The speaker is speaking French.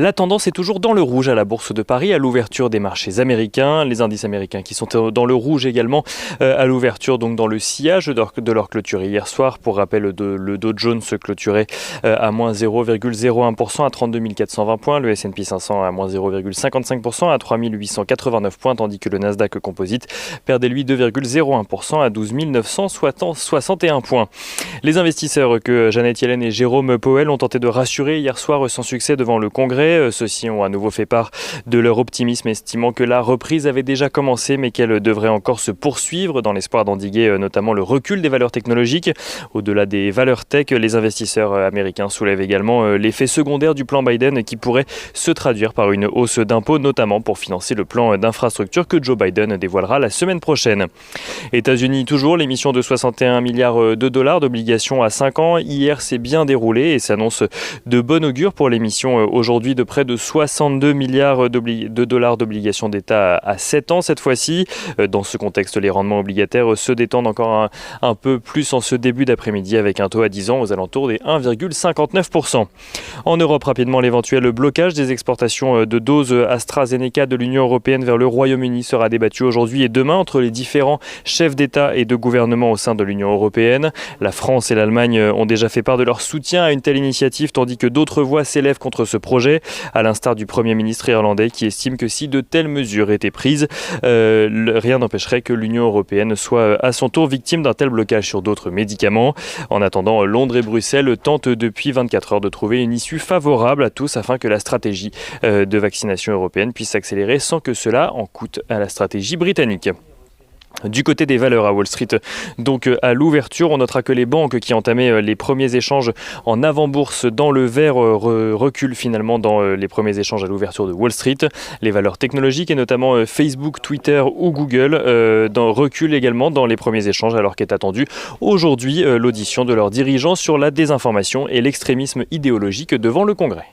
La tendance est toujours dans le rouge à la Bourse de Paris à l'ouverture des marchés américains. Les indices américains qui sont dans le rouge également à l'ouverture, donc dans le sillage de leur clôture hier soir. Pour rappel, le Dow Jones se clôturait à moins 0,01% à 32 420 points. Le S&P 500 à moins 0,55% à 3 889 points, tandis que le Nasdaq Composite perdait lui 2,01% à 12 961 points. Les investisseurs que Janet Yellen et Jérôme Powell ont tenté de rassurer hier soir sans succès devant le Congrès. Ceux-ci ont à nouveau fait part de leur optimisme, estimant que la reprise avait déjà commencé mais qu'elle devrait encore se poursuivre dans l'espoir d'endiguer notamment le recul des valeurs technologiques. Au-delà des valeurs tech, les investisseurs américains soulèvent également l'effet secondaire du plan Biden qui pourrait se traduire par une hausse d'impôts, notamment pour financer le plan d'infrastructure que Joe Biden dévoilera la semaine prochaine. États-Unis toujours, l'émission de 61 milliards de dollars d'obligations à 5 ans. Hier, c'est bien déroulé et s'annonce de bon augure pour l'émission aujourd'hui de près de 62 milliards de dollars d'obligations d'État à 7 ans cette fois-ci. Dans ce contexte, les rendements obligataires se détendent encore un peu plus en ce début d'après-midi avec un taux à 10 ans aux alentours des 1,59%. En Europe, rapidement, l'éventuel blocage des exportations de doses AstraZeneca de l'Union européenne vers le Royaume-Uni sera débattu aujourd'hui et demain entre les différents chefs d'État et de gouvernement au sein de l'Union européenne. La France et l'Allemagne ont déjà fait part de leur soutien à une telle initiative, tandis que d'autres voix s'élèvent contre ce projet, à l'instar du Premier ministre irlandais qui estime que si de telles mesures étaient prises, rien n'empêcherait que l'Union européenne soit à son tour victime d'un tel blocage sur d'autres médicaments. En attendant, Londres et Bruxelles tentent depuis 24 heures de trouver une issue favorable à tous afin que la stratégie de vaccination européenne puisse s'accélérer sans que cela en coûte à la stratégie britannique. Du côté des valeurs à Wall Street, donc à l'ouverture, on notera que les banques qui entamaient les premiers échanges en avant-bourse dans le vert reculent finalement dans les premiers échanges à l'ouverture de Wall Street. Les valeurs technologiques et notamment Facebook, Twitter ou Google reculent également dans les premiers échanges alors qu'est attendue aujourd'hui l'audition de leurs dirigeants sur la désinformation et l'extrémisme idéologique devant le Congrès.